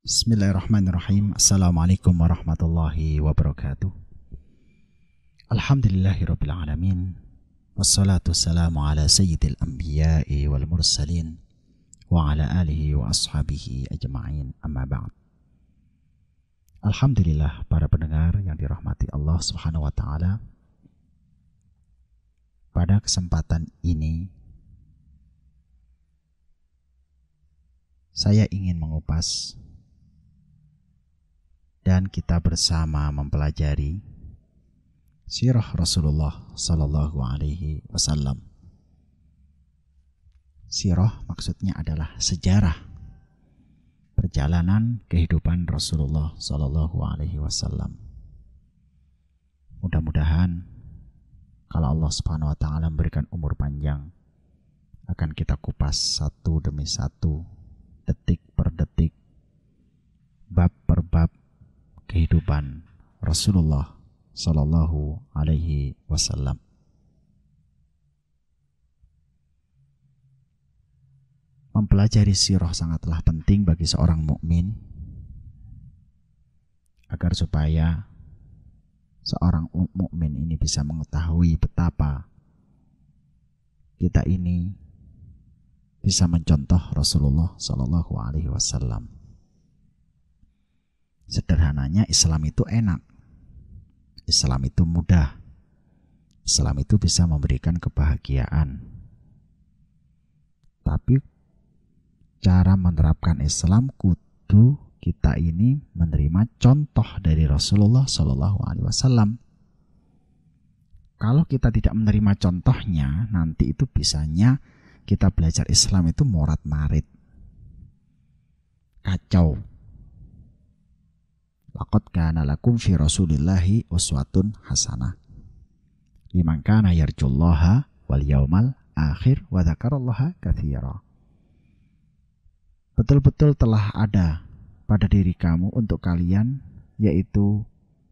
Bismillahirrahmanirrahim. Assalamualaikum warahmatullahi wabarakatuh. Alhamdulillahirabbil alamin. Wassalatu wassalamu ala sayyidil anbiya'i wal mursalin wa ala alihi wa ashabihi ajma'in. Amma ba'd. Alhamdulillah, para pendengar yang dirahmati Allah Subhanahu wa taala. Pada kesempatan ini saya ingin mengupas dan kita bersama mempelajari sirah Rasulullah Sallallahu Alaihi Wasallam. Sirah maksudnya adalah sejarah perjalanan kehidupan Rasulullah Sallallahu Alaihi Wasallam. Mudah-mudahan kalau Allah Subhanahu Wa Taala memberikan umur panjang, akan kita kupas satu demi satu, detik per detik, bab per bab kehidupan Rasulullah Sallallahu Alaihi Wasallam. Mempelajari sirah sangatlah penting bagi seorang mukmin agar supaya seorang mukmin ini bisa mengetahui betapa kita ini bisa mencontoh Rasulullah Sallallahu Alaihi Wasallam. Sederhananya, Islam itu enak, Islam itu mudah, Islam itu bisa memberikan kebahagiaan. Tapi cara menerapkan Islam kudu kita ini menerima contoh dari Rasulullah Sallallahu Alaihi Wasallam. Kalau kita tidak menerima contohnya, nanti itu bisanya kita belajar Islam itu morat-marit, kacau. Laqad kana lakum fi Rasulillahi uswatun hasanah liman kana yarjullaha wal yaumal akhir wa dzakarallaha katsira. Betul-betul telah ada pada diri kamu untuk kalian, yaitu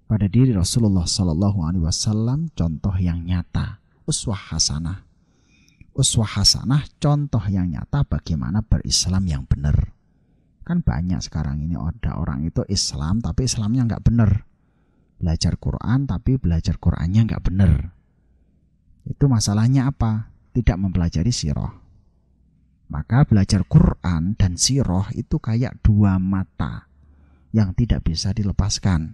pada diri Rasulullah Sallallahu Alaihi Wasallam, contoh yang nyata, uswah hasanah. Uswah hasanah, contoh yang nyata bagaimana berislam yang benar. Kan banyak sekarang ini ada orang itu Islam tapi Islamnya nggak benar, belajar Quran tapi belajar Qurannya nggak benar. Itu masalahnya apa? Tidak mempelajari sirah. Maka belajar Quran dan sirah itu kayak dua mata yang tidak bisa dilepaskan.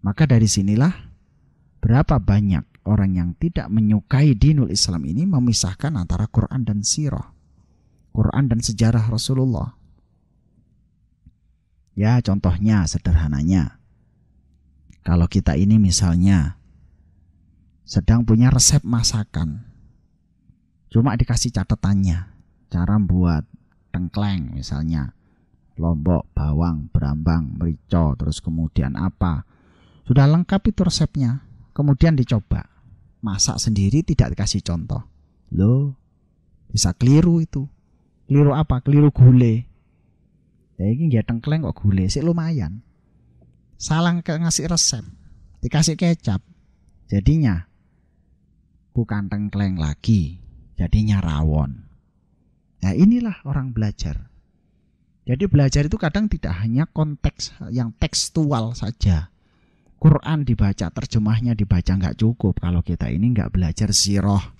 Maka dari sinilah berapa banyak orang yang tidak menyukai dinul Islam ini memisahkan antara Quran dan sirah, Quran dan sejarah Rasulullah. Ya, contohnya sederhananya, kalau kita ini misalnya sedang punya resep masakan, cuma dikasih catatannya, cara membuat tengkleng misalnya, lombok, bawang, berambang, merica, terus kemudian apa, sudah lengkap itu resepnya, kemudian dicoba masak sendiri tidak dikasih contoh, loh bisa keliru itu. Keliru apa? Keliru gule. Ya ini nggak tengkleng kok gule sih lumayan. Salah ngasih resep, dikasih kecap, jadinya bukan tengkleng lagi, jadinya rawon. Nah inilah orang belajar. Jadi belajar itu kadang tidak hanya konteks yang tekstual saja. Quran dibaca, terjemahnya dibaca nggak cukup kalau kita ini nggak belajar sirah,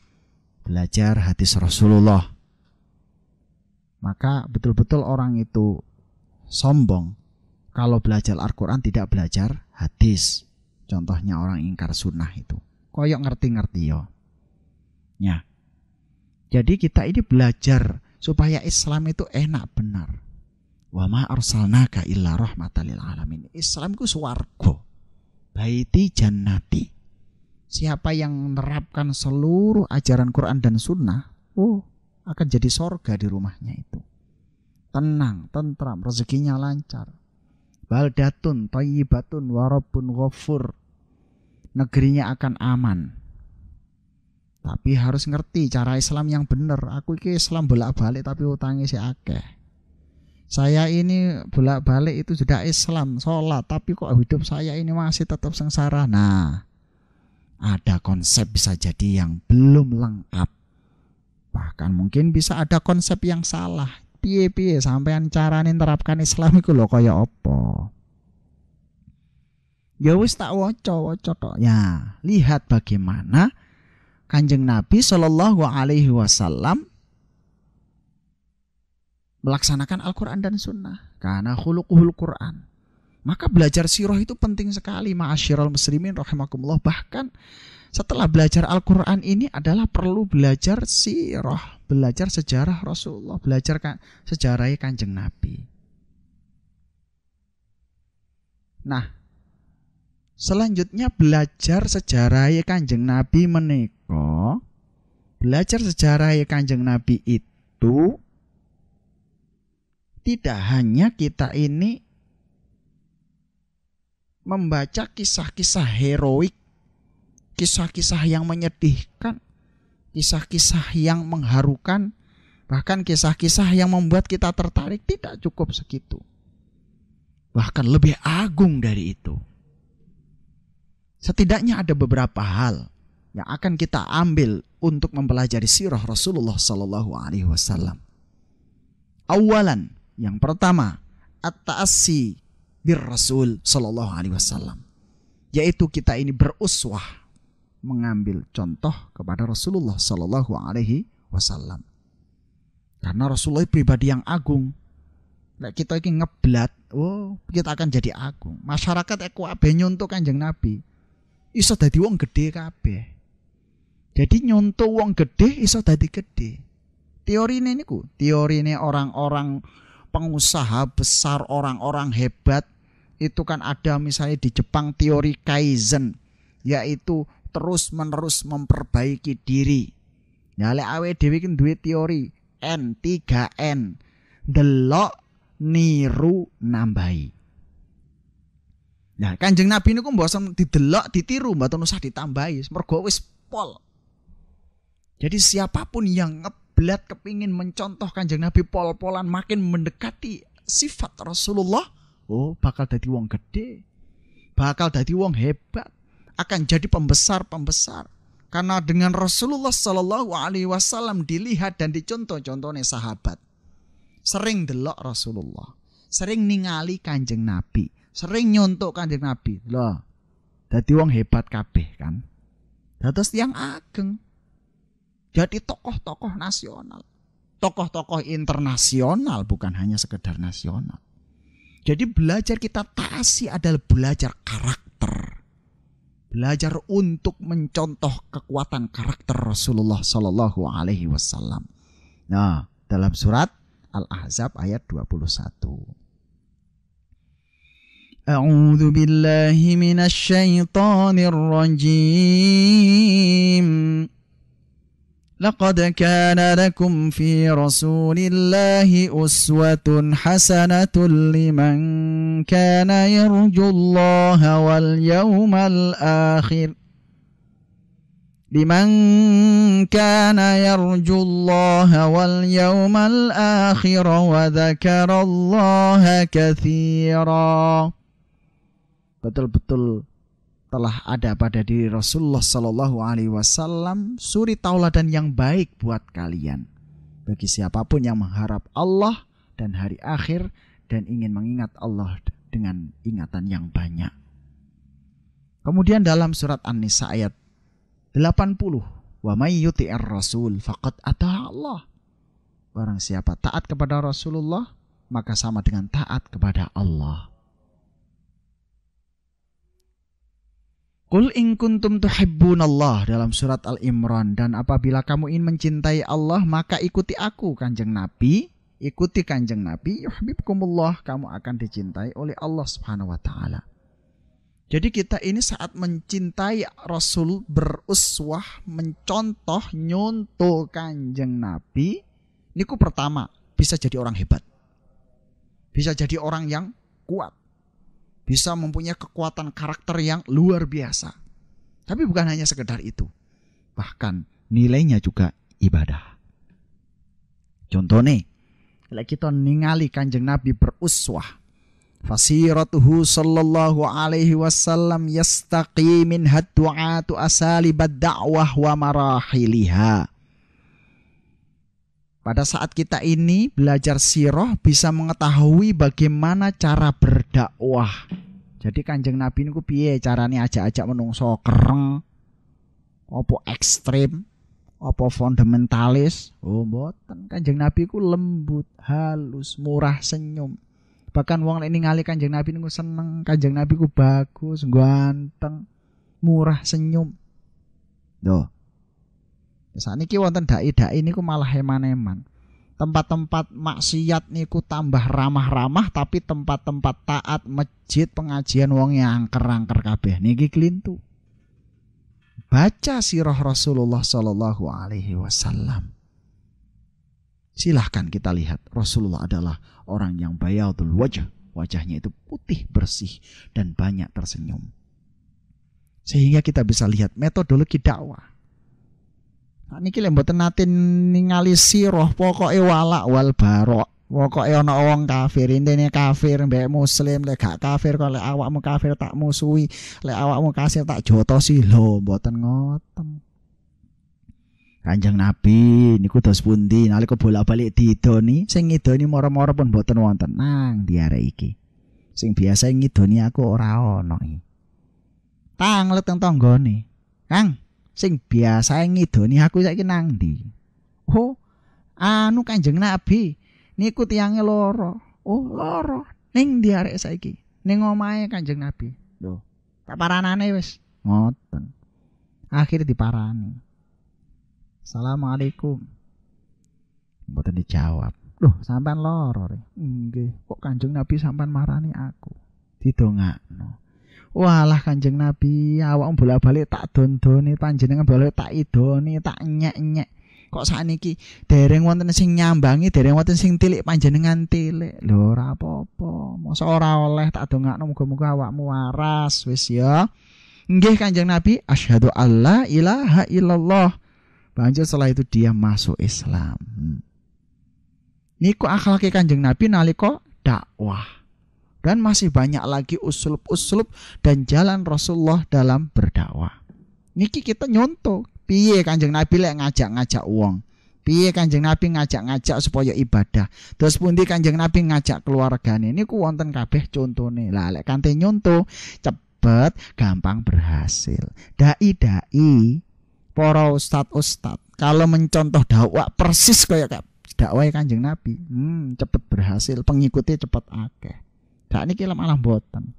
belajar hadis Rasulullah. Maka betul-betul orang itu sombong kalau belajar Al-Quran tidak belajar hadis. Contohnya orang ingkar sunnah itu, koyok ngerti-ngerti yo. Ya. Jadi kita ini belajar supaya Islam itu enak benar. Wa ma arsalnaka illa rahmatan lil alamin. Islam itu swarga, baiti jannati. Siapa yang menerapkan seluruh ajaran Quran dan sunnah, akan jadi sorga di rumahnya itu. Tenang, tentram, rezekinya lancar. Baldatun, thayyibatun, warabbun ghafur. Negerinya akan aman. Tapi harus ngerti cara Islam yang benar. Aku ini Islam bolak-balik tapi utangnya si akeh. Saya ini bolak-balik itu sudah Islam, sholat, tapi kok hidup saya ini masih tetap sengsara. Nah, ada konsep bisa jadi yang belum lengkap. Bahkan mungkin bisa ada konsep yang salah. piye-piye sampean carane nerapkan Islam iku lho kaya apa. Ya wis tak waca tok. Ya, lihat bagaimana Kanjeng Nabi Shallallahu alaihi wasallam melaksanakan Al-Qur'an dan Sunnah. Karena khuluquhul Qur'an. Maka belajar sirah itu penting sekali, ma'asyiral muslimin rahimakumullah. Bahkan setelah belajar Al-Qur'an ini adalah perlu belajar sirah, belajar sejarah Rasulullah, belajar sejarah Kanjeng Nabi. Nah, selanjutnya belajar sejarah Kanjeng Nabi menika. Belajar sejarah Kanjeng Nabi itu tidak hanya kita ini membaca kisah-kisah heroik, kisah-kisah yang menyedihkan, kisah-kisah yang mengharukan, bahkan kisah-kisah yang membuat kita tertarik. Tidak cukup segitu. Bahkan lebih agung dari itu. Setidaknya ada beberapa hal yang akan kita ambil untuk mempelajari sirah Rasulullah Sallallahu Alaihi Wasallam. Awalan, yang pertama, at-ta'assi bir Rasul Sallallahu Alaihi Wasallam, yaitu kita ini beruswah, mengambil contoh kepada Rasulullah Sallallahu Alaihi Wasallam. Karena Rasulullah pribadi yang agung. Nek kita ini ngeblat, kita akan jadi agung. Masyarakat kabeh nyontok Kanjeng Nabi. Iso dadi wong gede kabeh. Jadi nyonto wong gede iso dadi gede. Teorine niku, teorine orang-orang pengusaha besar, orang-orang hebat. Itu kan ada misalnya di Jepang teori Kaizen, yaitu terus-menerus memperbaiki diri. Ya lek awake dhewe iki duwe teori N3N. Delok, niru, nambahi. Nah, Kanjeng Nabi niku mboten didelok, ditiru, mboten usah ditambahi, mergo wis pol. Jadi siapapun yang ngeblat kepingin mencontoh Kanjeng Nabi pol-polan, makin mendekati sifat Rasulullah, bakal dadi wong gede, bakal dadi wong hebat, akan jadi pembesar-pembesar. Karena dengan Rasulullah Sallallahu Alaihi Wasallam dilihat dan dicontoh-contohnya sahabat. Sering delok Rasulullah, sering ningali Kanjeng Nabi, sering nyontok Kanjeng Nabi. Loh, dadi wong hebat kabeh kan. Dados tiyang ageng. Jadi tokoh-tokoh nasional, tokoh-tokoh internasional, bukan hanya sekedar nasional. Jadi belajar kita ta'assi adalah belajar karakter. Belajar untuk mencontoh kekuatan karakter Rasulullah Sallallahu Alaihi Wasallam. Nah, dalam surat Al-Ahzab ayat 21. A'udzu billahi minasy syaithanir rajim. Laqad kana lakum fi Rasulillahi uswatun hasanatun liman kana yarjullaha wal yawmal akhir. Liman kana yarjullaha wal yawmal akhir wa dzakarallaha katsira. Betul-betul telah ada pada diri Rasulullah Sallallahu Alaihi Wasallam suri tauladan yang baik buat kalian, bagi siapapun yang mengharap Allah dan hari akhir dan ingin mengingat Allah dengan ingatan yang banyak. Kemudian dalam surat An-Nisa ayat 80, wa may yuti'ir rasul faqad ata Allah. Barang siapa taat kepada Rasulullah, maka sama dengan taat kepada Allah. Qul in kuntum tuhibbunallah dalam surat Al-Imran, dan apabila kamu ingin mencintai Allah maka ikuti aku Kanjeng Nabi, ikuti Kanjeng Nabi, yuhibbukumullah, kamu akan dicintai oleh Allah Subhanahu wa taala. Jadi kita ini saat mencintai Rasul, beruswah, mencontoh, nyontoh Kanjeng Nabi, niku pertama bisa jadi orang hebat. Bisa jadi orang yang kuat. Bisa mempunyai kekuatan karakter yang luar biasa. Tapi bukan hanya sekedar itu. Bahkan nilainya juga ibadah. Contohnya, kalau kita ningali Kanjeng Nabi beruswah, fasiratuhu sallallahu alaihi wasallam yastaqi min haddu'atu asalibad da'wah wa marahiliha. Pada saat kita ini belajar sirah bisa mengetahui bagaimana cara berdakwah. Jadi Kanjeng Nabi niku piye carane ajak-ajak menungso kereng, apa ekstrim, apa fundamentalis. Oh mboten, Kanjeng Nabi ku lembut, halus, murah senyum. Bahkan wong lek ningali Kanjeng Nabi niku seneng, Kanjeng Nabi ku bagus, ganteng, murah senyum. Loh. Saniki wonten dai-dai niku malah eman-eman. Tempat-tempat maksiat niku tambah ramah-ramah, tapi tempat-tempat taat, masjid, pengajian wong yang angker-angker kabeh niki klintu. Baca sirah Rasulullah sallallahu alaihi wasallam. Silahkan kita lihat, Rasulullah adalah orang yang bayadul wajah. Wajahnya itu putih bersih dan banyak tersenyum. Sehingga kita bisa lihat metodologi dakwah. Nah, niki lek mboten nate ningali sirah pokoke walak wal barok. Pokoke ana wong kafir, intine kafir mbek muslim, lek gak kafir kok lek awakmu kafir tak musuhi, lek awakmu kafir tak jotosi. Lho, mboten ngoten. Kanjeng Nabi niku dos pundi nalika bolak-balik diidoni, sing ngidoni mara-mara pun mboten wonten. Nang diare iki. Sing biasa ngidoni aku ora ana iki. Tanglet teng tanggane. Kang, sing biasa ngidoni aku saiki nang ndi? Oh, anu Kanjeng Nabi niku tiyange loro. Oh, loro. Ning ndi arek saiki? Ning omahe Kanjeng Nabi. Lho, tak paranane wis. Ngoten. Akhir diparani. Assalamualaikum. Mboten dijawab. Loh, sampean loro. Nggih, kok Kanjeng Nabi sampean marani aku? Didongakno. Walah Kanjeng Nabi, awakmu bolak-balik tak dondone, panjenengan bolak tak idoni, tak nyek-nyek. Kok sakniki dereng wonten sing nyambangi, dereng wonten sing tilik panjenengan tilik. Lho ora apa-apa. Mosok ora oleh tak dongakno muga-muga awakmu waras wis ya. Nggih Kanjeng Nabi, asyhadu alla ilaha illallah. Banjur setelah itu dia masuk Islam. Niku akhlake Kanjeng Nabi nalika dakwah. Dan masih banyak lagi uslub-uslub dan jalan Rasulullah dalam berdakwah. Niki kita nyontoh piye Kanjeng Nabi lek ngajak-ngajak wong. Piye Kanjeng Nabi ngajak-ngajak supaya ibadah. Terus pundi Kanjeng Nabi ngajak keluargane. Niku wonten kabeh contone. Lah lek kante nyontoh cepet gampang berhasil. Dai-dai, para ustad kalau mencontoh dakwah persis kayak dakwah Kanjeng Nabi, cepet berhasil, pengikutnya cepet akeh. Dak niki malah mboten.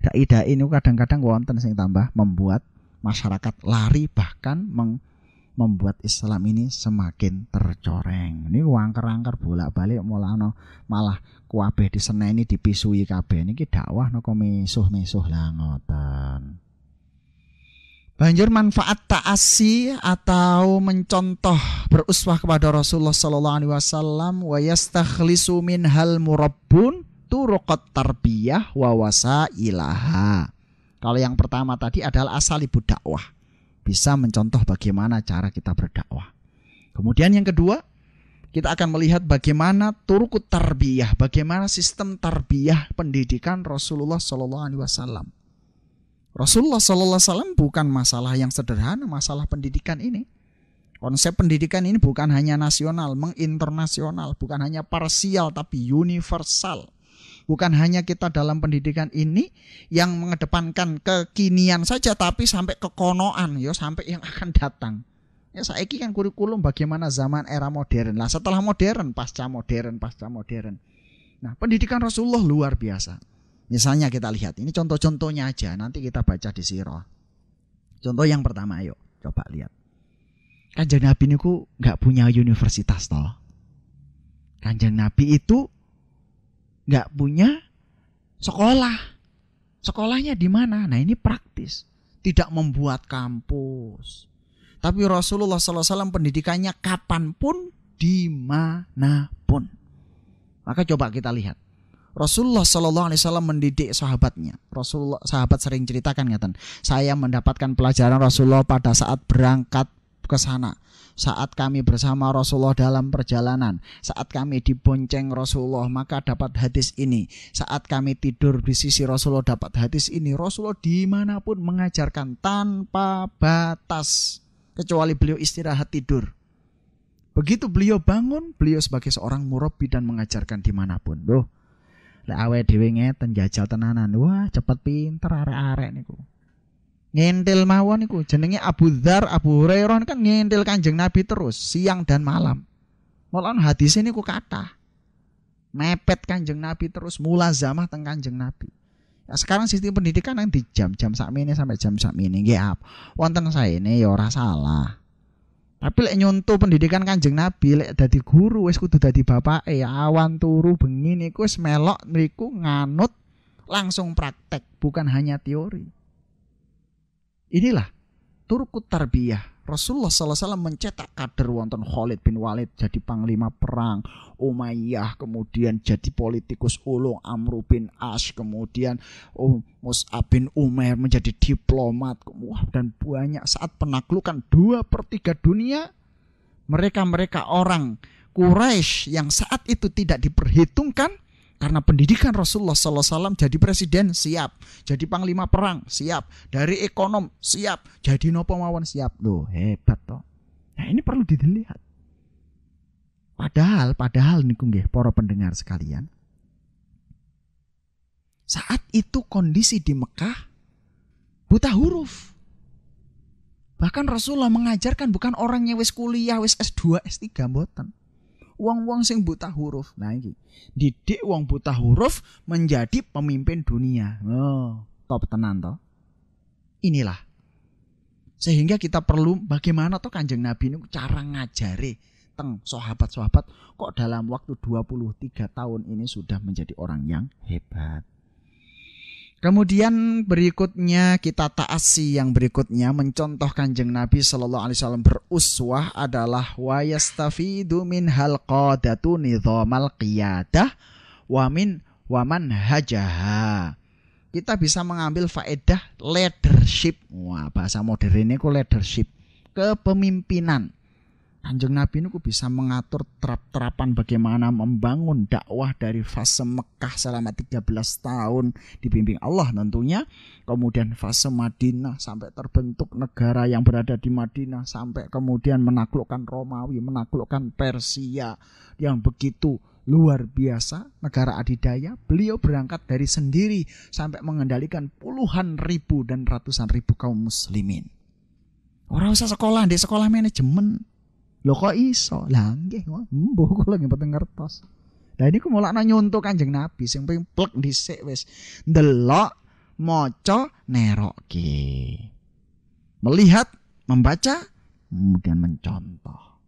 Dai-dai niku kadang-kadang wonten sing tambah membuat masyarakat lari, bahkan membuat Islam ini semakin tercoreng. Ini angker-angker bolak-balik malah kabeh diseneni dipisui kabeh niki dakwah napa misuh-misuh lah ngoten. Banjur manfaat ta'asi atau mencontoh beruswah kepada Rasulullah sallallahu alaihi wasallam wa yastakhlisu minhal murabbun turuqat tarbiyah wa wasailaha. Kalau yang pertama tadi adalah asalibu dakwah. Bisa mencontoh bagaimana cara kita berdakwah. Kemudian yang kedua, kita akan melihat bagaimana turuqut tarbiyah, bagaimana sistem tarbiyah pendidikan Rasulullah sallallahu alaihi wasallam. Rasulullah sallallahu alaihi wasallam bukan masalah yang sederhana, masalah pendidikan ini. Konsep pendidikan ini bukan hanya nasional, menginternasional, bukan hanya parsial tapi universal. Bukan hanya kita dalam pendidikan ini yang mengedepankan kekinian saja, tapi sampai kekonoan, ya sampai yang akan datang. Ya saiki kan kurikulum bagaimana zaman era modern. Lah setelah modern, pasca modern. Nah, pendidikan Rasulullah luar biasa. Misalnya kita lihat, ini contoh-contohnya aja, nanti kita baca di sirah. Contoh yang pertama, ayo coba lihat. Kanjeng Nabi niku nggak punya universitas toh. Kanjeng Nabi itu nggak punya sekolah. Sekolahnya di mana? Nah ini praktis. Tidak membuat kampus. Tapi Rasulullah SAW pendidikannya kapanpun, dimanapun. Maka coba kita lihat. Rasulullah SAW mendidik sahabatnya. Sahabat sering ceritakan ngaten. Saya mendapatkan pelajaran Rasulullah pada saat berangkat ke sana. Saat kami bersama Rasulullah dalam perjalanan, saat kami dibonceng Rasulullah, maka dapat hadis ini. Saat kami tidur di sisi Rasulullah, dapat hadis ini. Rasulullah dimanapun mengajarkan tanpa batas, kecuali beliau istirahat tidur. Begitu beliau bangun, beliau sebagai seorang murabbi dan mengajarkan dimanapun. Loh, lek awake dhewe ngeten jajal tenanan. Wah, cepet pinter arek-arek niku. Ngentil mawon niku jenenge Abu Dzar, Abu Hurairah kan ngentil Kanjeng Nabi terus siang dan malam. Malah hadis niku kathah. Mepet Kanjeng Nabi terus mulazamah teng Kanjeng Nabi. Ya, sekarang sistem pendidikan yang di jam-jam sakmene sampai jam sakmene nggih wonten saene ya ora salah. Tapi lek nyontoh pendidikan Kanjeng Nabi, lek dadi guru wis kudu dadi bapake, awan turu bengi niku wis melok niku nganut langsung praktek, bukan hanya teori. Inilah turku tarbiyah. Rasulullah SAW mencetak kader wonten Khalid bin Walid jadi panglima perang, Umayyah kemudian jadi politikus ulung, Amr bin As kemudian Mus'ab bin Umair menjadi diplomat, dan banyak saat penaklukan 2/3 dunia mereka orang Quraisy yang saat itu tidak diperhitungkan. Karena pendidikan Rasulullah SAW jadi presiden siap, jadi panglima perang siap, dari ekonom siap, jadi nopo mawon siap. Loh hebat toh. Nah ini perlu dilihat. Padahal niku nggih para pendengar sekalian. Saat itu kondisi di Mekah buta huruf. Bahkan Rasulullah mengajarkan bukan orangnya wis kuliah, wis S2, S3 mboten. Wong-wong sing buta huruf. Nah iki, didik wong buta huruf menjadi pemimpin dunia. Oh, top tenan toh. Inilah. Sehingga kita perlu bagaimana toh Kanjeng Nabi ini cara ngajari teng sahabat-sahabat kok dalam waktu 23 tahun ini sudah menjadi orang yang hebat. Kemudian berikutnya kita ta'assi yang berikutnya mencontoh Kanjeng Nabi sallallahu alaihi wasallam beruswah adalah wa yastafidu min halqadatu nidhamal qiyadah wa manhajaha. Kita bisa mengambil faedah leadership. Wah, bahasa modernnya ku leadership, kepemimpinan. Kanjeng Nabi ini bisa mengatur terap-terapan bagaimana membangun dakwah dari fase Mekah selama 13 tahun dibimbing Allah tentunya. Kemudian fase Madinah sampai terbentuk negara yang berada di Madinah. Sampai kemudian menaklukkan Romawi, menaklukkan Persia yang begitu luar biasa. Negara adidaya. Beliau berangkat dari sendiri sampai mengendalikan puluhan ribu dan ratusan ribu kaum muslimin. Orang usah sekolah, di sekolah manajemen. Lho kok iso? Lah nggih mbuh kula nggih mboten ngertos. Lah niku mulakna nyonto Kanjeng Nabi sing ping plek dhisik wis ndelok, maca, nerokke. Melihat, membaca, kemudian mencontoh.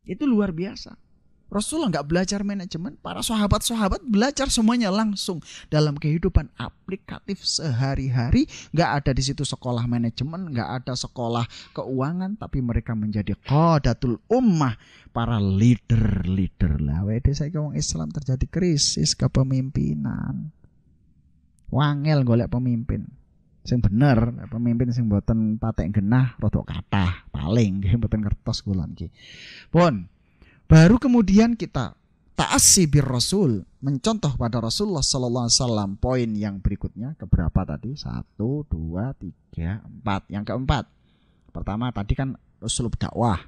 Itu luar biasa. Rasulullah enggak belajar manajemen, para sahabat-sahabat belajar semuanya langsung dalam kehidupan aplikatif sehari-hari. Enggak ada di situ sekolah manajemen, enggak ada sekolah keuangan, tapi mereka menjadi qadatul ummah, para leader lah. Wede saiki wong Islam terjadi krisis kepemimpinan. Wangel golek pemimpin sing bener, pemimpin sing mboten patek genah rada kathah, paling nggih mboten ngertos kula niki. Pun baru kemudian kita ta'assi bir Rasul, mencontoh pada Rasulullah sallallahu alaihi wasallam. Poin yang berikutnya keberapa tadi? 1, 2, 3, 4. Yang keempat. Pertama tadi kan uslub dakwah.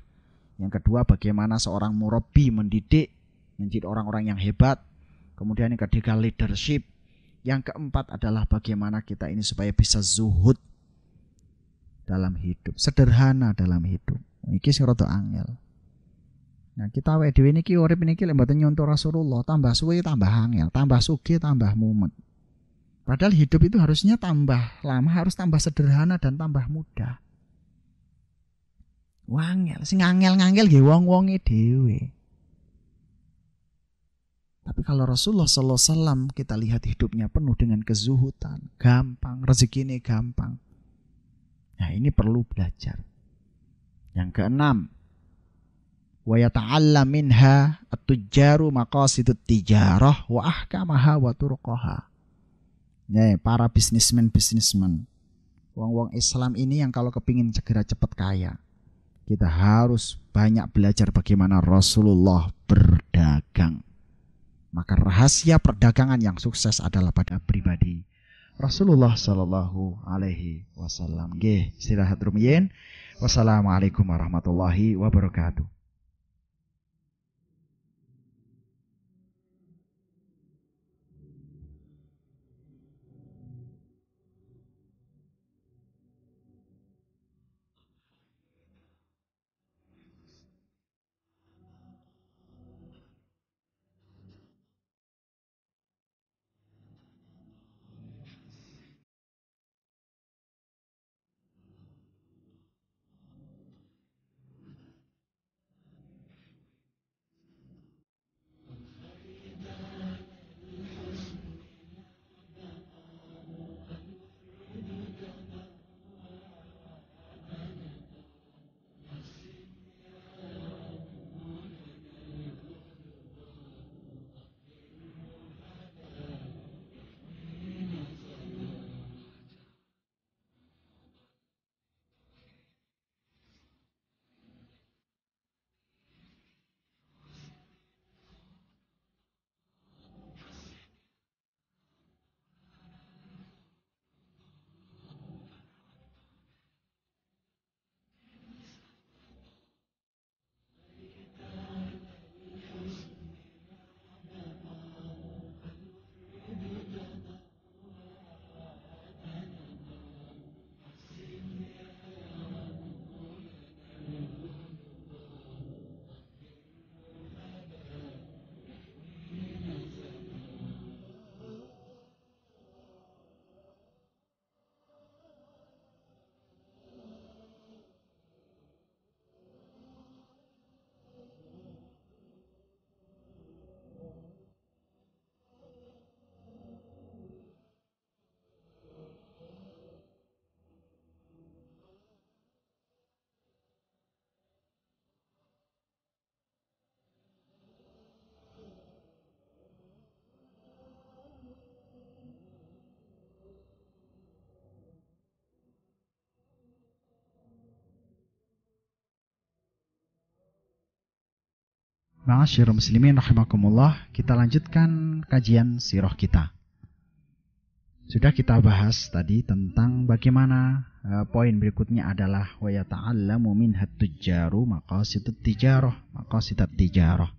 Yang kedua bagaimana seorang murabbi mendidik menjadi orang-orang yang hebat. Kemudian yang ketiga leadership. Yang keempat adalah bagaimana kita ini supaya bisa zuhud dalam hidup, sederhana dalam hidup. Iki sing rada angel. Nah, kita awake dhewe niki urip niki lek mboten nyontoh Rasulullah, tambah suwe tambah angel, tambah sugih tambah mumet. Padahal hidup itu harusnya tambah lama, harus tambah sederhana dan tambah mudah. Wangel, sing angel-angel nggih wong-wonge dhewe. Tapi kalau Rasulullah sallallahu alaihi wasallam kita lihat hidupnya penuh dengan kezuhudan, gampang, rezekine gampang. Nah, ini perlu belajar. Yang keenam, wa yata'allam minha at-tujjaru maqasidut tijarah wa ahkamaha wa turuqaha. Nih, para bisnismen. Wong-wong Islam ini yang kalau kepingin segera cepat kaya, kita harus banyak belajar bagaimana Rasulullah berdagang. Maka rahasia perdagangan yang sukses adalah pada pribadi Rasulullah sallallahu alaihi wasallam. Nggih, istirahat rumiyin. Wassalamualaikum warahmatullahi wabarakatuh. Ma'asyiral muslimin rahimakumullah, kita lanjutkan kajian sirah kita. Sudah kita bahas tadi tentang bagaimana poin berikutnya adalah wa yata'allamu minhat tujjaru maqasidut tijarah.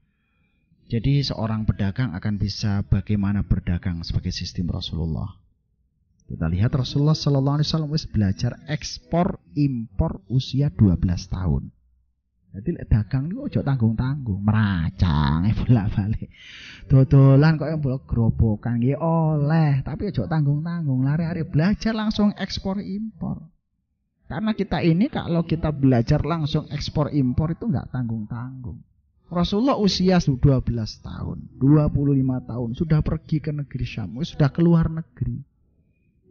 Jadi seorang pedagang akan bisa bagaimana berdagang sebagai sistem Rasulullah. Kita lihat Rasulullah sallallahu alaihi wasallam belajar ekspor impor usia 12 tahun. Jadi dagang itu ojo tanggung-tanggung, meracang bolak-balik. Dodolan kok yang bolak gerobokan nggih oleh, tapi ojo tanggung-tanggung, lari-lari belajar langsung ekspor impor. Karena kita ini kalau kita belajar langsung ekspor impor itu enggak tanggung-tanggung. Rasulullah usia 12 tahun, 25 tahun sudah pergi ke negeri Syam, sudah keluar negeri.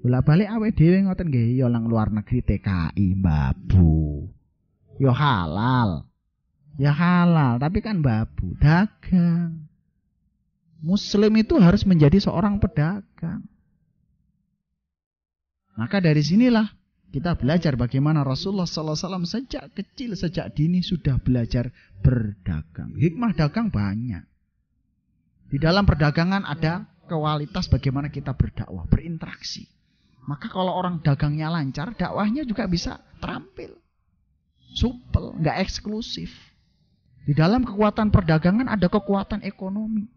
Bolak-balik awake dhewe ngoten nggih, ya lang luar negeri TKI babu. Ya halal. Ya halal, tapi kan babu, dagang. Muslim itu harus menjadi seorang pedagang. Maka dari sinilah kita belajar bagaimana Rasulullah SAW sejak kecil, sejak dini sudah belajar berdagang. Hikmah dagang banyak. Di dalam perdagangan ada kualitas bagaimana kita berdakwah, berinteraksi. Maka kalau orang dagangnya lancar, dakwahnya juga bisa terampil. Supel, nggak eksklusif. Di dalam kekuatan perdagangan ada kekuatan ekonomi.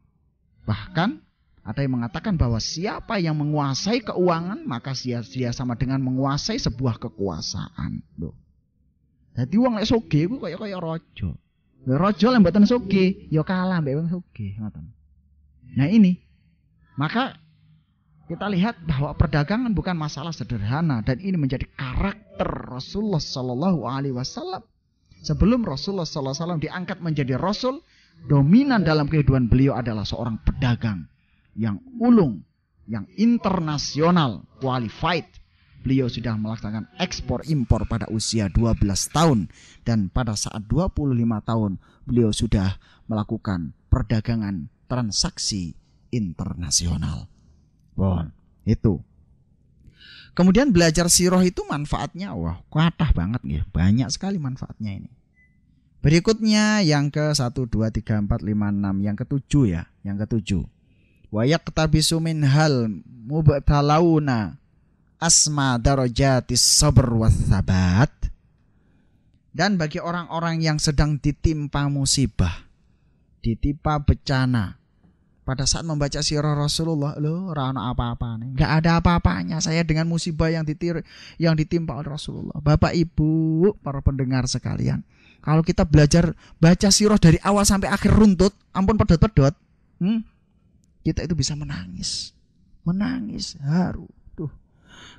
Bahkan ada yang mengatakan bahwa siapa yang menguasai keuangan maka dia sama dengan menguasai sebuah kekuasaan. Loh. Jadi wong lek sugih ku kaya raja. Lek raja lek mboten sugih ya kalah mbek wong sugih, ngoten. Nah ini. Maka kita lihat bahwa perdagangan bukan masalah sederhana dan ini menjadi karakter Rasulullah sallallahu alaihi wasallam. Sebelum Rasulullah sallallahu alaihi wasallam diangkat menjadi rasul, dominan dalam kehidupan beliau adalah seorang pedagang yang ulung, yang internasional, qualified. Beliau sudah melaksanakan ekspor impor pada usia 12 tahun dan pada saat 25 tahun beliau sudah melakukan perdagangan transaksi internasional. Bon, itu. Kemudian belajar sirah itu manfaatnya wah kathah banget ya, banyak sekali manfaatnya ini. Berikutnya yang ke 1 2 3 4 5 6 yang ketujuh ya, yang ketujuh. Wa yaqtabisu minhal mubtalauna asma darajatis sabr was sabat. Dan bagi orang-orang yang sedang ditimpa musibah, ditimpa bencana, pada saat membaca sirah Rasulullah, loh, ora ana apa-apane. Enggak ada apa-apanya saya dengan musibah yang ditimpa oleh Rasulullah. Bapak Ibu, para pendengar sekalian, kalau kita belajar baca sirah dari awal sampai akhir runtut, ampun pedot-pedot, kita itu bisa menangis. Menangis haru. Tuh.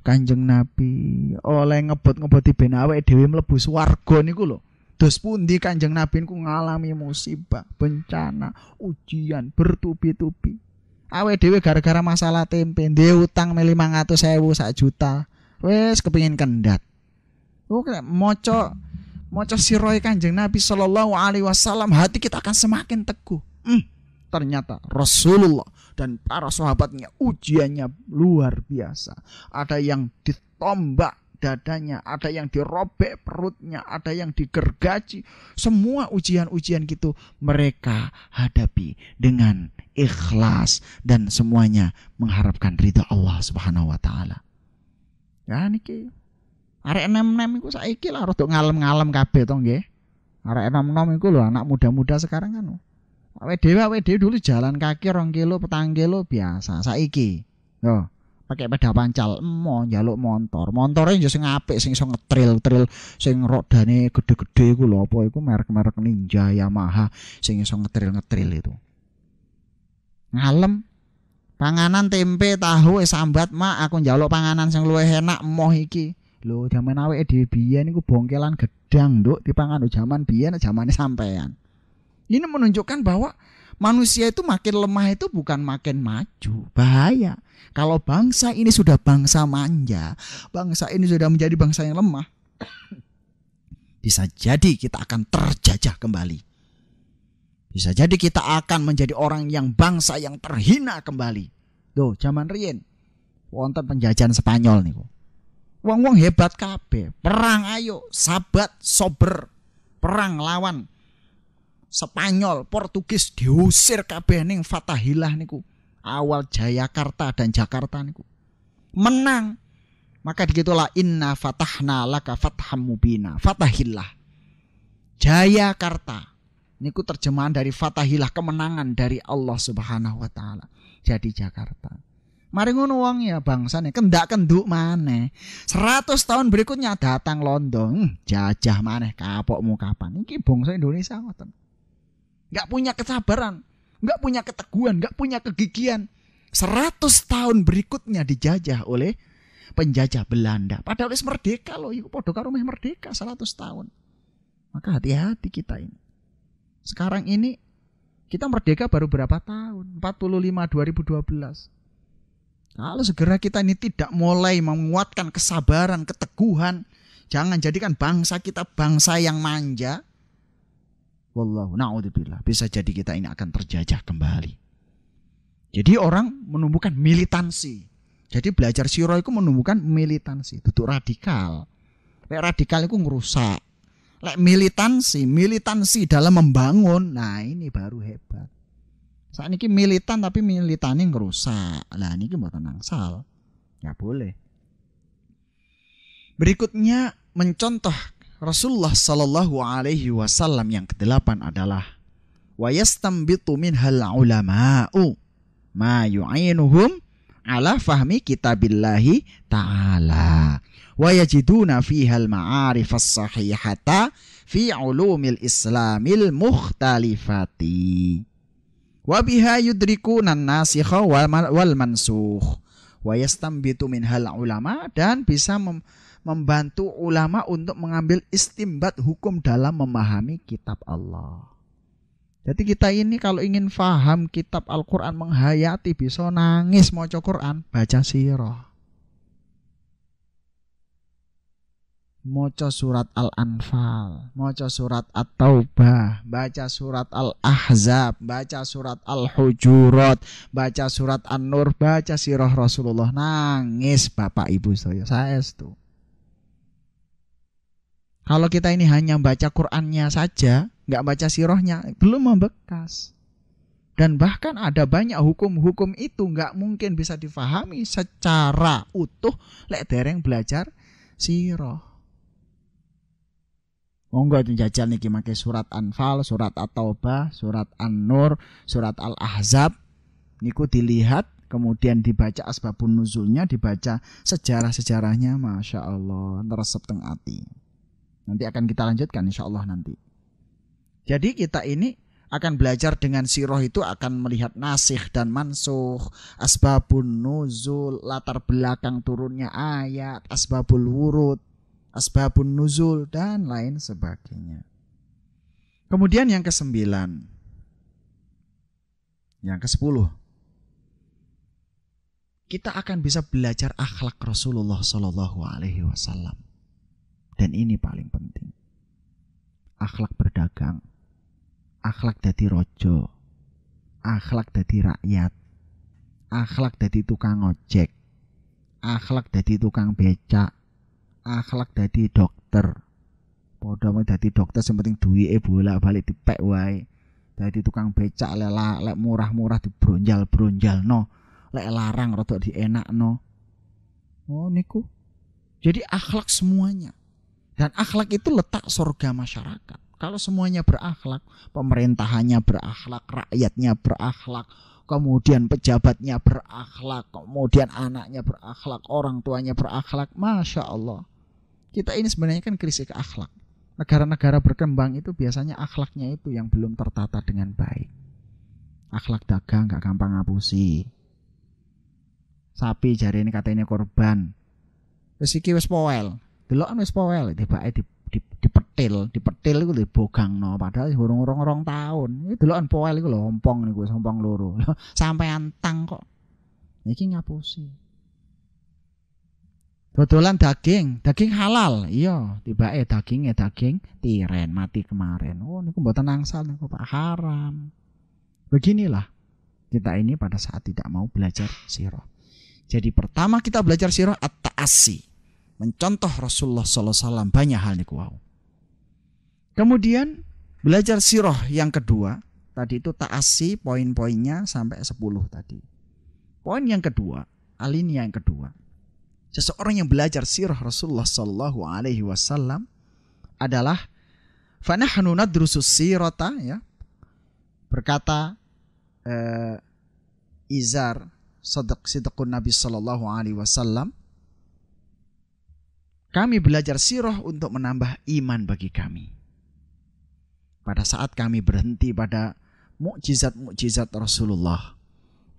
Kanjeng Nabi oleh ngebot-ngeboti ben awake dhewe mlebu swarga niku lho. Dos pundi Kanjeng Nabi ku ngalami musibah, bencana, ujian bertubi-tubi. Awake dhewe gara-gara masalah tempe, ndek utang 500.000 sak juta. Wis kepengin kendat. Oke, maca sirah Kanjeng Nabi sallallahu alaihi wasallam, hati kita akan semakin teguh. Ternyata Rasulullah dan para sahabatnya ujiannya luar biasa. Ada yang ditombak dadanya, ada yang dirobek perutnya, ada yang digergaji. Semua ujian-ujian gitu mereka hadapi dengan ikhlas dan semuanya mengharapkan ridha Allah Subhanahu wa taala. Ya niki arek enem-enem iku saiki lah rada ngalem-ngalem kabeh to nggih. Arek enem-enem iku lho anak muda-muda sekarang kan. Awake dhewe dulu jalan kaki 2 kilo, 4 kilo biasa. Saiki yo pakai sepeda pancal, njaluk motor. Montore yo sing apik, sing iso ngetril-tril, sing rodane gede-gede iku lho, apa iku merek-merek Ninja, Yamaha, sing iso ngetril-ngetril itu. Ngalem. Panganan tempe, tahu, sambat, mak aku njaluk panganan sing luwih enak emoh iki. Lho, jaman awake dhewe biyen iku bongkelan gedang, Nduk, dipangan jaman biyen, jamane sampean. Ini menunjukkan bahwa manusia itu makin lemah itu bukan makin maju. Bahaya. Kalau bangsa ini sudah bangsa manja, bangsa ini sudah menjadi bangsa yang lemah, bisa jadi kita akan terjajah kembali. Bisa jadi kita akan menjadi orang yang bangsa yang terhina kembali. Tuh, zaman riyen wonten penjajahan Spanyol niku. Wong-wong hebat kabeh, perang ayo, sabat, sober, perang lawan Spanyol, Portugis diusir kabeh ning Fatahillah niku. Awal Jayakarta dan Jakarta niku. Menang. Maka digitulah inna fatahna laka fatham mubina. Fatahillah. Jayakarta. Niku terjemahan dari Fatahillah, kemenangan dari Allah Subhanahu wa taala. Jadi Jakarta. Mari ngono wong ya bangsane kendak kenduk maneh. 100 tahun berikutnya datang London, jajah maneh kapokmu kapan. Iki bangsa Indonesia ngoten. Gak punya kesabaran, gak punya keteguhan, gak punya kegigihan. 100 tahun berikutnya dijajah oleh penjajah Belanda. Padahal wis merdeka loh, iku padha karo meh merdeka 100 tahun. Maka hati-hati kita ini. Sekarang ini kita merdeka baru berapa tahun? 45 2012. Kalau segera kita ini tidak mulai menguatkan kesabaran, keteguhan, jangan jadikan bangsa kita bangsa yang manja. Wallahu na'udzubillah, bisa jadi kita ini akan terjajah kembali. Jadi orang menumbuhkan militansi. Jadi belajar sirah itu menumbuhkan militansi, duduk radikal. Lek radikal itu ngerusak. Lek militansi dalam membangun. Nah, ini baru hebat. Saat ini militan tapi militannya ngerusak. Lah niki mboten angsal. Ya boleh. Berikutnya mencontoh Rasulullah sallallahu alaihi wasallam yang ke-8 adalah wa yastanbitu minhal ulama'u ma yu'inuhum ala fahmi kitabillahi ta'ala wa yajiduna fiha al-ma'arif as-sahihata fi ulumil islamil mukhtalifati wa biha yudrikuna an-nasikha wal mansukh wa yastanbitu minhal ulama, dan bisa membantu ulama untuk mengambil istimbat hukum dalam memahami kitab Allah. Jadi kita ini kalau ingin faham kitab Al-Quran, menghayati, bisa nangis maca Quran, baca sirah. Maca surat Al-Anfal, maca surat At-Taubah, baca surat Al-Ahzab, baca surat Al-Hujurat, baca surat An-Nur, baca sirah Rasulullah. Nangis Bapak Ibu saya saestu. Kalau kita ini hanya baca Qur'annya saja, nggak baca sirahnya, belum membekas. Dan bahkan ada banyak hukum-hukum itu nggak mungkin bisa difahami secara utuh lek dereng belajar sirah. Monggo njajal niki make surat Anfal, surat At-Taubah, surat An-Nur, surat Al-Ahzab. Niku dilihat, kemudian dibaca asbabun nuzulnya, dibaca sejarah-sejarahnya, Masya Allah, teresep teng ati. Nanti akan kita lanjutkan insya Allah nanti. Jadi kita ini akan belajar dengan sirah itu akan melihat nasikh dan mansukh, asbabun nuzul, latar belakang turunnya ayat, asbabul wurud, asbabun nuzul, dan lain sebagainya. Kemudian yang ke-9. Yang ke-10. Kita akan bisa belajar akhlak Rasulullah SAW. Dan ini paling penting. Akhlak berdagang. Akhlak dadi rojo. Akhlak dadi rakyat. Akhlak dadi tukang ojek. Akhlak dadi tukang becak. Akhlak dadi dokter. Padha mung dadi dokter sing penting duwike bolak-balik dipek wae. Dadi tukang becak lek murah-murah dibronjal-bronjalno. Lek larang rada dienakno. Oh niku. Jadi akhlak semuanya. Dan akhlak itu letak surga masyarakat. Kalau semuanya berakhlak, pemerintahannya berakhlak, rakyatnya berakhlak, kemudian pejabatnya berakhlak, kemudian anaknya berakhlak, orang tuanya berakhlak, Masya Allah. Kita ini sebenarnya kan krisis akhlak. Negara-negara berkembang itu biasanya akhlaknya itu yang belum tertata dengan baik. Akhlak dagang gak gampang ngapusi. Sapi jari ini katanya korban. Wis iki wis powel. Delokan wis powel, tibake dipetil iku dibogangno padahal urung tahun. Iki delokan powel iku lho ompong niku wis ompong loro. Sampean tang kok. Niki ngapusi. Dodolan daging halal. Iya, tibake daging tiren mati kemarin. Oh niku mboten angsal niku Pak, haram. Beginilah kita ini pada saat tidak mau belajar sirah. Jadi pertama kita belajar sirah at-ta'assi. Mencontoh Rasulullah SAW banyak hal niku wau. Kemudian belajar sirah yang kedua. Tadi itu ta'assi poin-poinnya sampai 10 tadi. Poin yang kedua, alinea yang kedua. Seseorang yang belajar sirah Rasulullah SAW adalah fanahnu nadrusus sirata, ya. Berkata Izar Sidqun Nabi SAW, kami belajar sirah untuk menambah iman bagi kami. Pada saat kami berhenti pada mukjizat-mukjizat Rasulullah,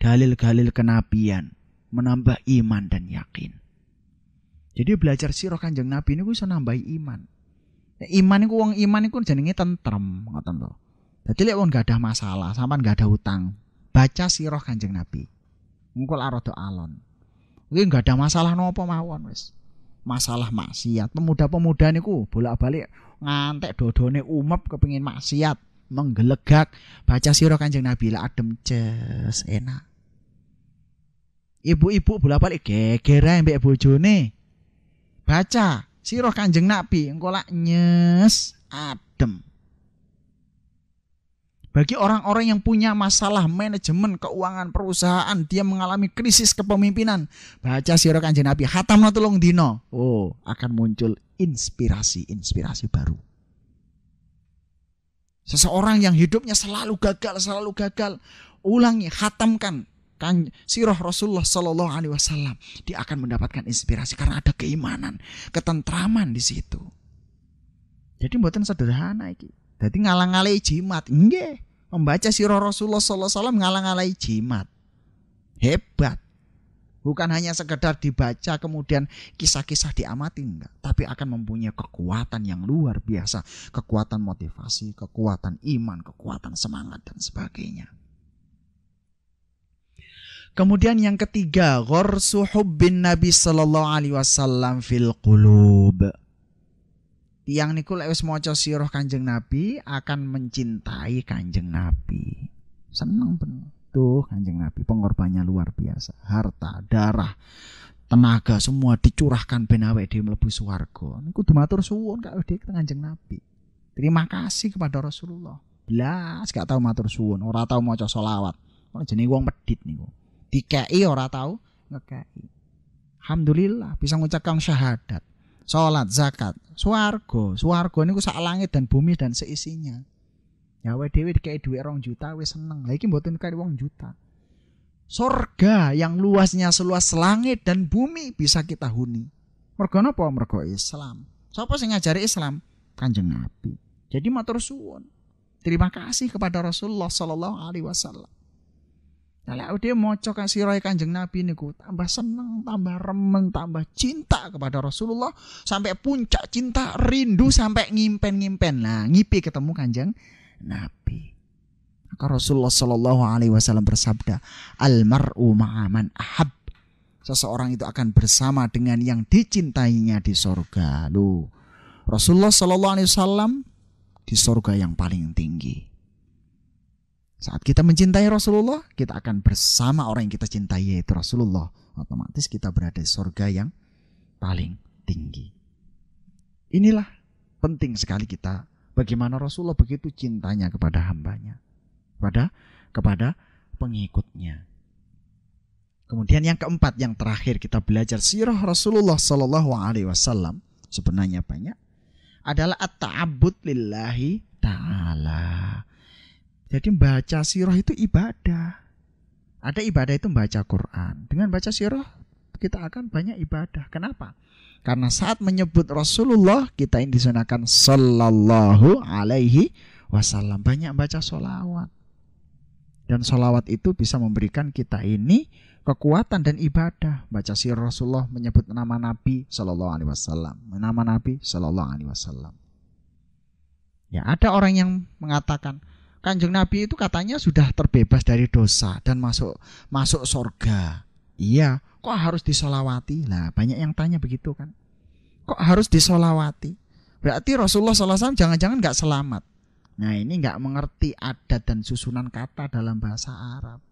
dalil-dalil kenabian, menambah iman dan yakin. Jadi belajar sirah Kanjeng Nabi ini bisa nambah iman. Iman itu wong iman itu jenenge tentrem, ngoten lho. Dadi lek wong gak ada masalah, sampean gak ada utang, baca sirah Kanjeng Nabi. Engko rada alon. Iki gak ada masalah napa mawon wis. Masalah maksiat, pemuda-pemuda niku bolak-balik ngantek dodone umep kepengin maksiat, menggelegak, baca sirah Kanjeng Nabi lah adem ces enak. Ibu-ibu bolak-balik gegere mbek bojone. Baca sirah Kanjeng Nabi engko lak nyes adem. Bagi orang-orang yang punya masalah manajemen keuangan perusahaan, dia mengalami krisis kepemimpinan, baca sirah Kanjeng Nabi, khatamna 3 dina. Oh, akan muncul inspirasi baru. Seseorang yang hidupnya selalu gagal, ulangi, khatamkan sirah Rasulullah SAW, dia akan mendapatkan inspirasi karena ada keimanan, ketentraman di situ. Jadi mboten sederhana iki. Dadi ngalang-alai jimat, nggih. Membaca sirah Rasulullah SAW ngalang-alai jimat. Hebat. Bukan hanya sekedar dibaca kemudian kisah-kisah diamati, enggak, tapi akan mempunyai kekuatan yang luar biasa, kekuatan motivasi, kekuatan iman, kekuatan semangat dan sebagainya. Kemudian yang ketiga, gharsu hubbin Nabi sallallahu alaihi wasallam fil qulub. Tiang niku lek wis maca sirah Kanjeng Nabi akan mencintai Kanjeng Nabi. Seneng bener. Tuh Kanjeng Nabi pengorbanannya luar biasa. Harta, darah, tenaga semua dicurahkan ben awake dhewe mlebu swarga. Niku dumatur suwun karo Kanjeng Nabi. Terima kasih kepada Rasulullah. Blas gak tau matur suwun, ora tau maca selawat. Ono jenenge wong medhit niku. Dikei ora tau ngekei. Alhamdulillah bisa ngucapkan syahadat. salat, zakat, swarga niku sak langit dan bumi dan seisinya. Ya wae dhewe dikei dhuwit 2 juta wis seneng. Lah iki mboten kaya wong juta. Surga yang luasnya seluas langit dan bumi bisa kita huni. Mergo napa? Mergo Islam. Sapa sing ngajari Islam? Kanjeng Nabi. Jadi matur suwun. Terima kasih kepada Rasulullah sallallahu alaihi wasallam. Kalau dia maca sirah Kanjeng Nabi niku tambah seneng, tambah remen, tambah cinta kepada Rasulullah sampai puncak cinta, rindu sampai ngimpen-ngimpen. Nah, ngipi ketemu Kanjeng Nabi. Maka Rasulullah sallallahu alaihi wasallam bersabda, "Al-mar'u ma'a man ahab." Seseorang itu akan bersama dengan yang dicintainya di surga. Loh, Rasulullah sallallahu alaihi wasallam di surga yang paling tinggi. Saat kita mencintai Rasulullah, kita akan bersama orang yang kita cintai, yaitu Rasulullah. Otomatis kita berada di surga yang paling tinggi. Inilah penting sekali kita, bagaimana Rasulullah begitu cintanya kepada hambanya, kepada pengikutnya. Kemudian yang keempat, yang terakhir kita belajar sirah Rasulullah sallallahu alaihi wasallam, sebenarnya banyak, adalah at-ta'abbud lillahi ta'ala. Jadi baca sirah itu ibadah. Ada ibadah itu membaca Quran. Dengan baca sirah kita akan banyak ibadah. Kenapa? Karena saat menyebut Rasulullah, kita ini disunahkan sallallahu alaihi wasallam. Banyak baca sholawat. Dan sholawat itu bisa memberikan kita ini kekuatan dan ibadah. Baca sirah Rasulullah, menyebut nama Nabi sallallahu alaihi wasallam. Nama Nabi sallallahu alaihi wasallam. Ya, ada orang yang mengatakan Kanjeng Nabi itu katanya sudah terbebas dari dosa dan masuk surga. Iya, kok harus disolawati? Lah, banyak yang tanya begitu kan. Kok harus disolawati? Berarti Rasulullah SAW jangan-jangan nggak selamat. Nah, ini nggak mengerti adat dan susunan kata dalam bahasa Arab.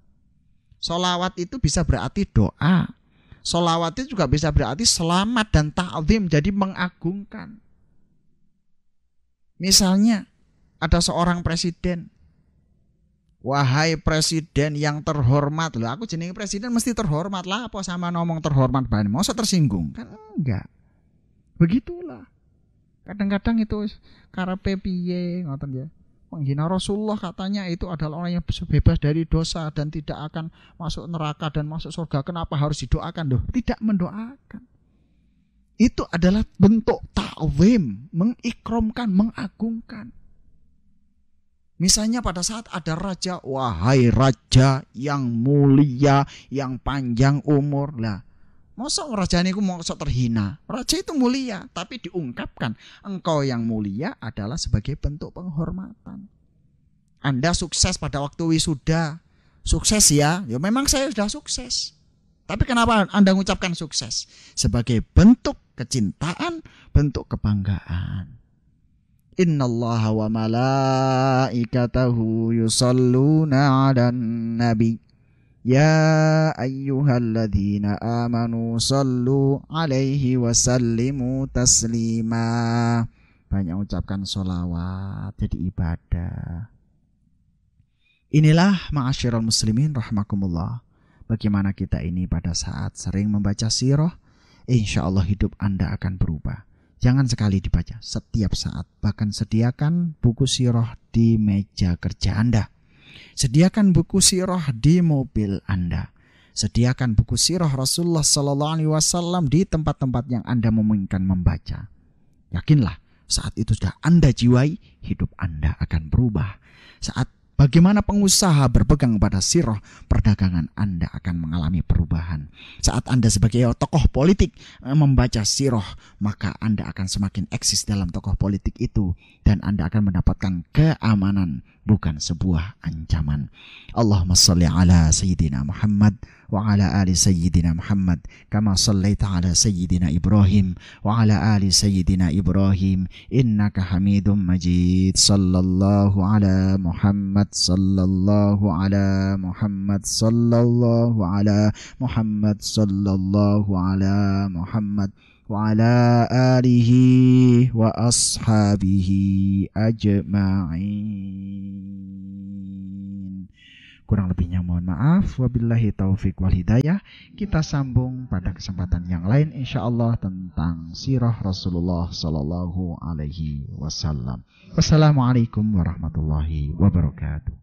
Solawat itu bisa berarti doa. Solawat itu juga bisa berarti selamat dan ta'zim, jadi mengagungkan. Misalnya ada seorang presiden. Wahai presiden yang terhormat. Loh, aku jenenge presiden mesti terhormat lah. Apa sama ngomong terhormat bae? Masa tersinggung? Kan enggak. Begitulah. Kadang-kadang itu karepe piye ngoten ya. Menghina Rasulullah katanya itu adalah orang yang bebas dari dosa dan tidak akan masuk neraka dan masuk surga. Kenapa harus didoakan? Loh, tidak mendoakan. Itu adalah bentuk ta'zim, mengikramkan, mengagungkan. Misalnya pada saat ada raja, wahai raja yang mulia, yang panjang umur. Lah, masa raja ini masa terhina? Raja itu mulia, tapi diungkapkan engkau yang mulia adalah sebagai bentuk penghormatan. Anda sukses pada waktu wisuda. Sukses ya, ya memang saya sudah sukses. Tapi kenapa Anda mengucapkan sukses? Sebagai bentuk kecintaan, bentuk kebanggaan. Innallaha wa malaikatahu yusalluna 'alan nabi. Ya ayyuhalladzina amanu sallu 'alaihi wa sallimu taslima. Banyak ucapkan sholawat jadi ibadah. Inilah ma'asyiral muslimin rahimakumullah. Bagaimana kita ini pada saat sering membaca sirah, insyaallah hidup Anda akan berubah. Jangan sekali dibaca, setiap saat. Bahkan sediakan buku sirah di meja kerja Anda. Sediakan buku sirah di mobil Anda. Sediakan buku sirah Rasulullah sallallahu alaihi wasallam di tempat-tempat yang Anda memungkinkan membaca. Yakinlah, saat itu sudah Anda jiwai, hidup Anda akan berubah. Saat bagaimana pengusaha berpegang pada sirah, perdagangan Anda akan mengalami perubahan. Saat Anda sebagai tokoh politik membaca sirah, maka Anda akan semakin eksis dalam tokoh politik itu. Dan Anda akan mendapatkan keamanan, bukan sebuah ancaman. Allahumma salli ala Sayyidina Muhammad wa ala ali Sayyidina Muhammad kama sallaita ala Sayyidina Ibrahim wa ala ali Sayyidina Ibrahim innaka Hamidum Majid. Sallallahu ala Muhammad, sallallahu ala Muhammad, sallallahu ala Muhammad, sallallahu ala Muhammad wa ala alihi wa ashabihi ajma'in. Kurang lebihnya mohon maaf. Wabillahi taufik wal hidayah. Kita sambung pada kesempatan yang lain insyaallah tentang sirah Rasulullah sallallahu alaihi wasallam. Wassalamualaikum warahmatullahi wabarakatuh.